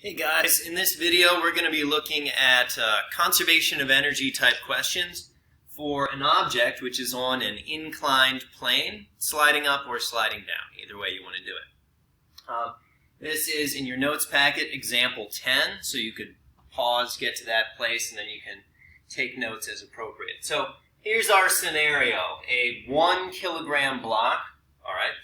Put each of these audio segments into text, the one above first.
Hey guys, in this video we're going to be looking at conservation of energy type questions for an object which is on an inclined plane, sliding up or sliding down, either way you want to do it. This is in your notes packet, example 10, so you could pause, get to that place, and then you can take notes as appropriate. So here's our scenario. A 1 kilogram block,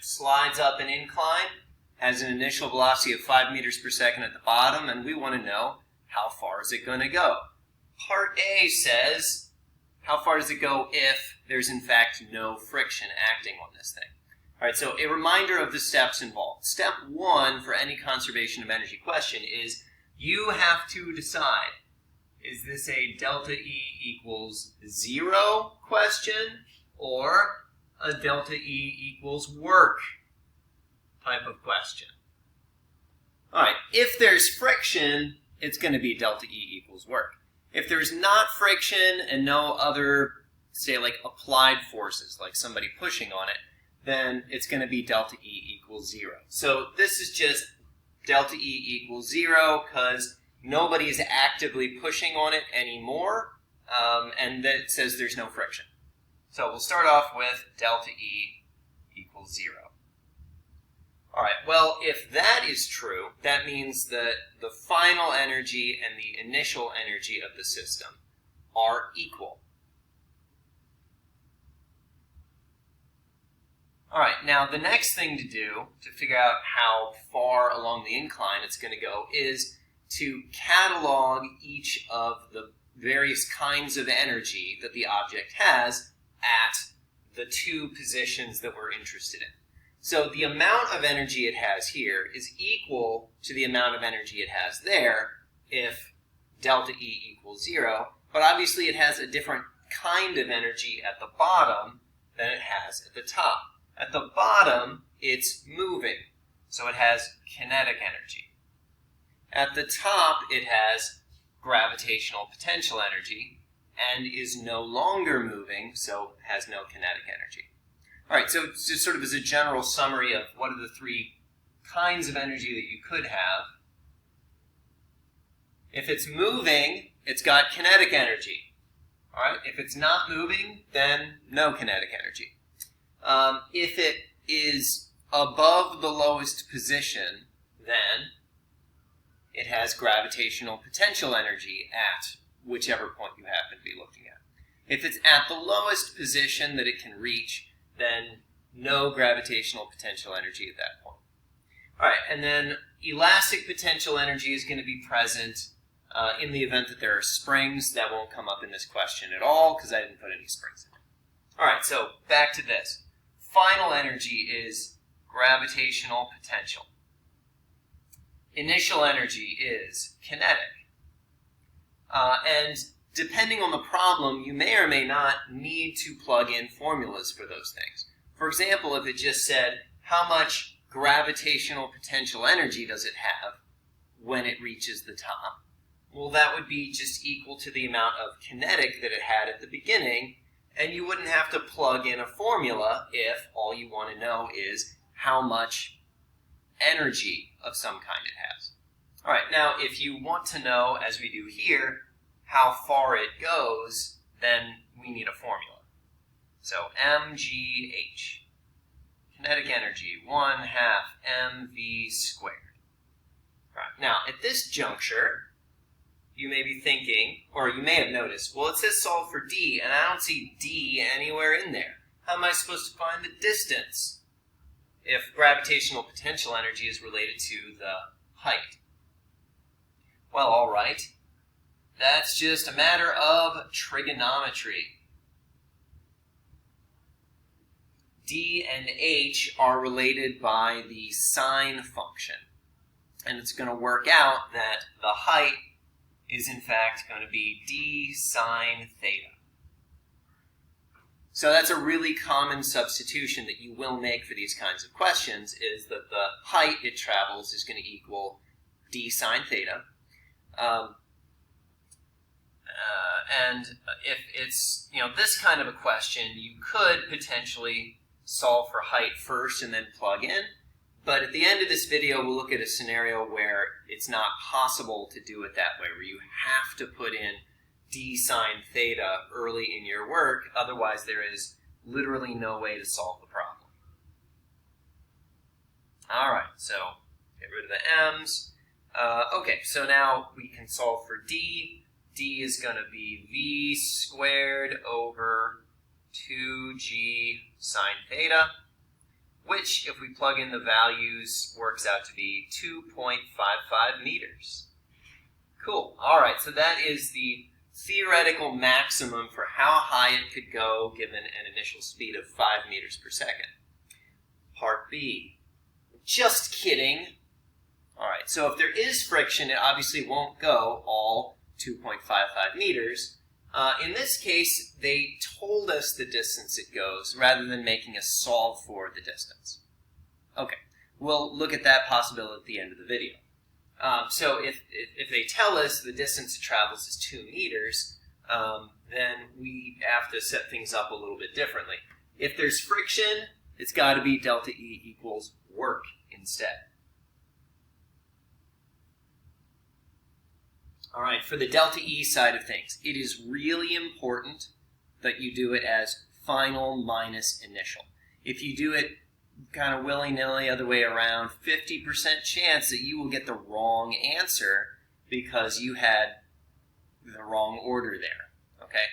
slides up an incline, has an initial velocity of 5 meters per second at the bottom, and we want to know how far is it going to go. Part A says, how far does it go if there's in fact no friction acting on this thing? All right, so a reminder of the steps involved. Step 1 for any conservation of energy question is you have to decide, is this a delta E equals 0 question or a delta E equals work type of question? All right, if there's friction, it's going to be delta E equals work. If there's not friction and no other, say, like applied forces, like somebody pushing on it, then it's going to be delta E equals 0. So this is just delta E equals 0 because nobody is actively pushing on it anymore, and that says there's no friction. So we'll start off with delta E equals 0. All right, well, if that is true, that means that the final energy and the initial energy of the system are equal. All right, now the next thing to do to figure out how far along the incline it's going to go is to catalog each of the various kinds of energy that the object has at the two positions that we're interested in. So the amount of energy it has here is equal to the amount of energy it has there if delta E equals 0, but obviously it has a different kind of energy at the bottom than it has at the top. At the bottom, it's moving, so it has kinetic energy. At the top, it has gravitational potential energy and is no longer moving, so has no kinetic energy. All right, so just sort of as a general summary of what are the three kinds of energy that you could have. If it's moving, it's got kinetic energy. All right, if it's not moving, then no kinetic energy. If it is above the lowest position, then it has gravitational potential energy at whichever point you happen to be looking at. If it's at the lowest position that it can reach, then no gravitational potential energy at that point. All right, and then elastic potential energy is going to be present in the event that there are springs. That won't come up in this question at all because I didn't put any springs in it. All right, so back to this. Final energy is gravitational potential. Initial energy is kinetic. And depending on the problem, you may or may not need to plug in formulas for those things. For example, if it just said, how much gravitational potential energy does it have when it reaches the top? Well, that would be just equal to the amount of kinetic that it had at the beginning, and you wouldn't have to plug in a formula if all you want to know is how much energy of some kind it has. All right, now if you want to know, as we do here, how far it goes, then we need a formula. So mgh, kinetic energy, 1/2 mv squared. All right, now at this juncture, you may be thinking, or you may have noticed, well, it says solve for d, and I don't see d anywhere in there. How am I supposed to find the distance if gravitational potential energy is related to the height? Well, all right. That's just a matter of trigonometry. D and h are related by the sine function. And it's going to work out that the height is in fact going to be d sine theta. So that's a really common substitution that you will make for these kinds of questions, is that the height it travels is going to equal d sine theta. And if it's, this kind of a question, you could potentially solve for height first and then plug in. But at the end of this video, we'll look at a scenario where it's not possible to do it that way, where you have to put in d sine theta early in your work, otherwise there is literally no way to solve the problem. Alright, so get rid of the m's. Okay, so now we can solve for d. D is going to be v squared over 2g sine theta, which, if we plug in the values, works out to be 2.55 meters. Cool. All right, so that is the theoretical maximum for how high it could go given an initial speed of 5 meters per second. Part B. Just kidding. All right, so if there is friction, it obviously won't go all 2.55 meters. In this case, they told us the distance it goes rather than making us solve for the distance. Okay, we'll look at that possibility at the end of the video. So if they tell us the distance it travels is 2 meters, then we have to set things up a little bit differently. If there's friction, it's got to be delta E equals work instead. All right, for the delta E side of things, it is really important that you do it as final minus initial. If you do it kind of willy-nilly other way around, 50% chance that you will get the wrong answer because you had the wrong order there, okay?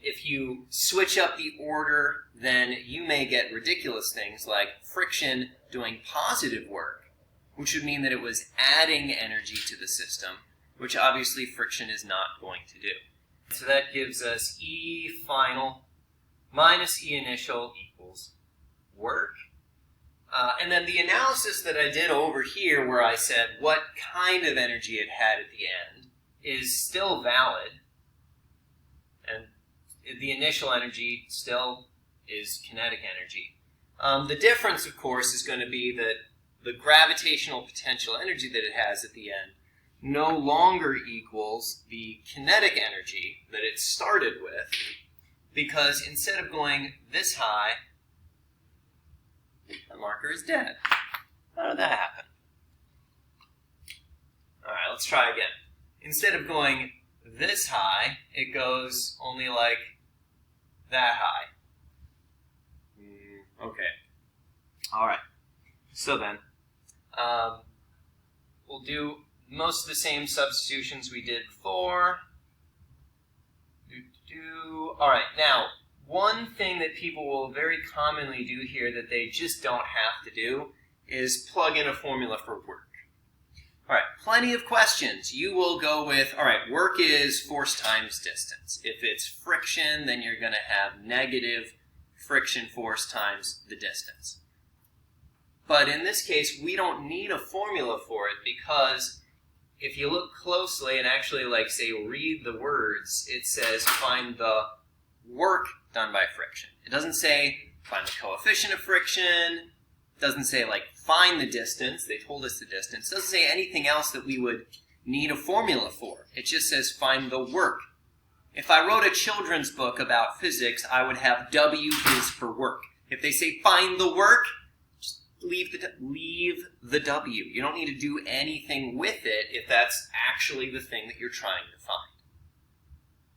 If you switch up the order, then you may get ridiculous things like friction doing positive work, which would mean that it was adding energy to the system, which obviously friction is not going to do. So that gives us E final minus E initial equals work. And then the analysis that I did over here where I said what kind of energy it had at the end is still valid. And the initial energy still is kinetic energy. The difference, of course, is going to be that the gravitational potential energy that it has at the end no longer equals the kinetic energy that it started with, because instead of going this high, the marker is dead. How did that happen? All right, let's try again. Instead of going this high, it goes only like that high. Okay. All right. So then, we'll do most of the same substitutions we did before. All right, now, one thing that people will very commonly do here that they just don't have to do is plug in a formula for work. All right, plenty of questions. You will go with, all right, work is force times distance. If it's friction, then you're going to have negative friction force times the distance. But in this case, we don't need a formula for it because if you look closely and actually, like, say, read the words, it says find the work done by friction. It doesn't say find the coefficient of friction. It doesn't say, like, find the distance. They told us the distance. It doesn't say anything else that we would need a formula for. It just says find the work. If I wrote a children's book about physics, I would have W is for work. If they say find the work, leave the W. You don't need to do anything with it if that's actually the thing that you're trying to find.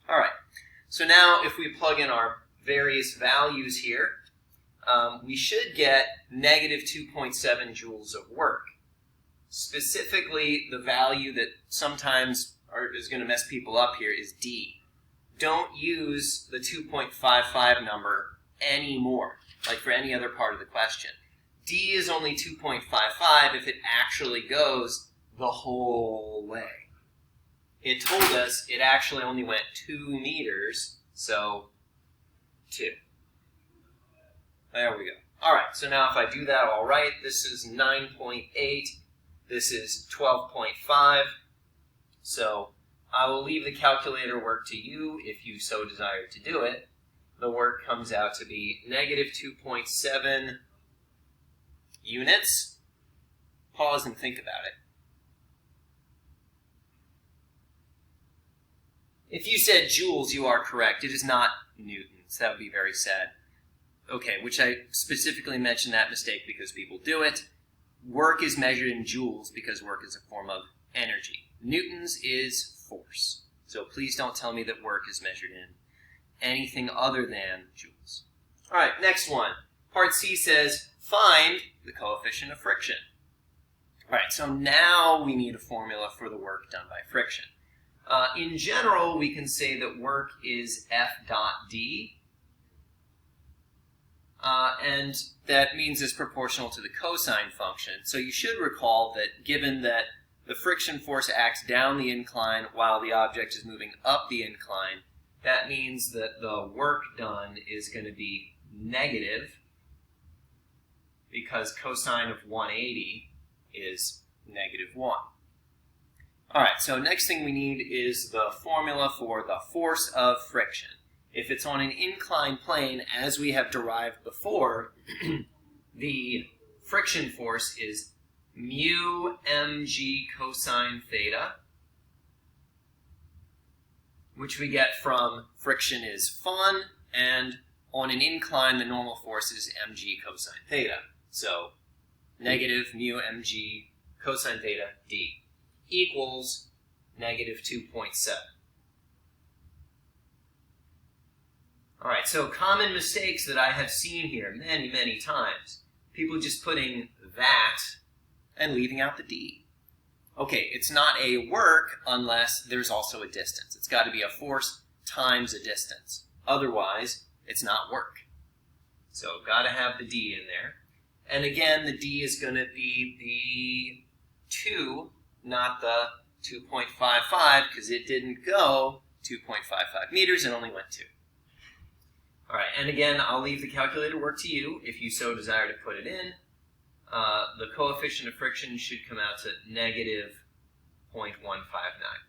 All right, so now if we plug in our various values here, we should get negative 2.7 joules of work. Specifically, the value that sometimes is going to mess people up here is D. Don't use the 2.55 number anymore, like for any other part of the question. D is only 2.55 if it actually goes the whole way. It told us it actually only went 2 meters, so 2. There we go. All right, so now if I do that all right, this is 9.8, this is 12.5, so I will leave the calculator work to you if you so desire to do it. The work comes out to be negative 2.7 units. Pause and think about it. If you said joules, you are correct. It is not newtons. That would be very sad. Okay, which I specifically mentioned that mistake because people do it. work is measured in joules because work is a form of energy. Newtons is force. So please don't tell me that work is measured in anything other than joules. All right, next one. Part C says, find the coefficient of friction. All right, so now we need a formula for the work done by friction. In general, we can say that work is F dot D, and that means it's proportional to the cosine function. So you should recall that given that the friction force acts down the incline while the object is moving up the incline, that means that the work done is going to be negative because cosine of 180 is -1. All right, so next thing we need is the formula for the force of friction. If it's on an inclined plane, as we have derived before, the friction force is mu mg cosine theta, which we get from friction is fun, and on an incline, the normal force is mg cosine theta. So negative mu mg cosine theta d equals -2.7. All right, so common mistakes that I have seen here many, many times. People just putting that and leaving out the d. Okay, it's not a work unless there's also a distance. It's got to be a force times a distance. Otherwise, it's not work. So got to have the d in there. And again, the d is going to be the 2, not the 2.55, because it didn't go 2.55 meters, it only went 2. All right, and again, I'll leave the calculator work to you if you so desire to put it in. The coefficient of friction should come out to -0.159.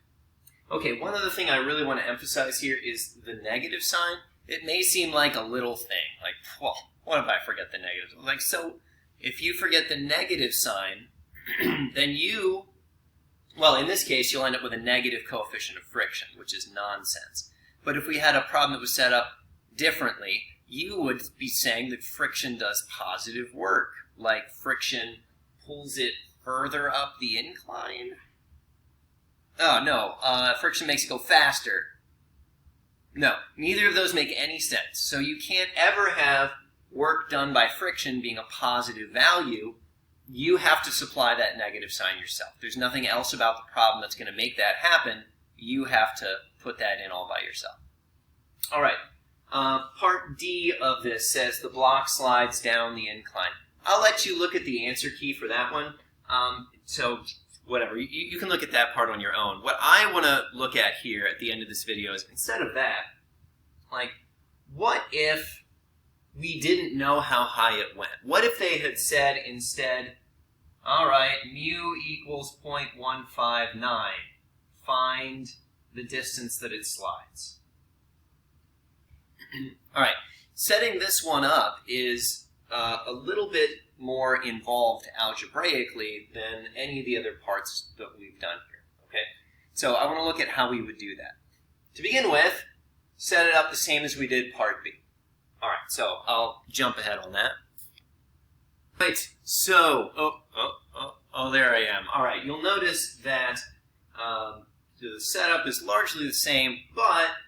Okay, one other thing I really want to emphasize here is the negative sign. It may seem like a little thing, like, well, what if I forget the negative? Like, so if you forget the negative sign, then you, well, in this case, you'll end up with a negative coefficient of friction, which is nonsense. But if we had a problem that was set up differently, you would be saying that friction does positive work, like friction pulls it further up the incline. Oh, no, friction makes it go faster. No, neither of those make any sense. So you can't ever have work done by friction being a positive value. You have to supply that negative sign yourself. There's nothing else about the problem that's going to make that happen. You have to put that in all by yourself. All right. Part D of this says the block slides down the incline. I'll let you look at the answer key for that one. So whatever, you can look at that part on your own. What I want to look at here at the end of this video is, instead of that, like, what if we didn't know how high it went? What if they had said instead, all right, mu equals 0.159, find the distance that it slides. All right, setting this one up is a little bit more involved algebraically than any of the other parts that we've done here, okay? So I want to look at how we would do that. To begin with, set it up the same as we did part B. All right, so I'll jump ahead on that. Right, so, there I am. All right, you'll notice that the setup is largely the same, but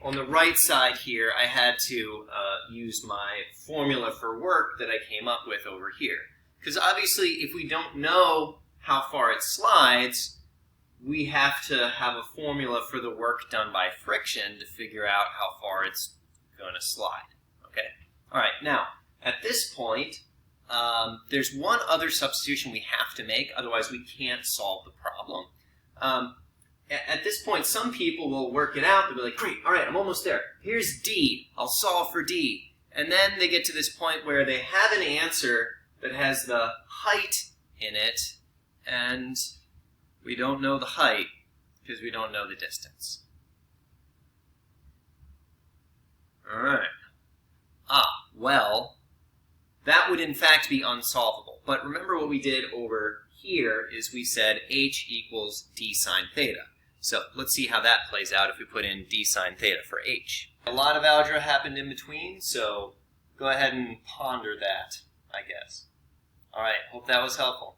on the right side here, I had to use my formula for work that I came up with over here. Because obviously, if we don't know how far it slides, we have to have a formula for the work done by friction to figure out how far it's going to slide. Okay? All right, now, at this point, there's one other substitution we have to make, otherwise we can't solve the problem. At this point, some people will work it out. They'll be like, great, all right, I'm almost there. Here's D. I'll solve for D. And then they get to this point where they have an answer that has the height in it, and we don't know the height because we don't know the distance. All right. Well, that would in fact be unsolvable. But remember what we did over here is we said h equals d sine theta. So let's see how that plays out if we put in d sine theta for h. A lot of algebra happened in between, so go ahead and ponder that, I guess. All right, hope that was helpful.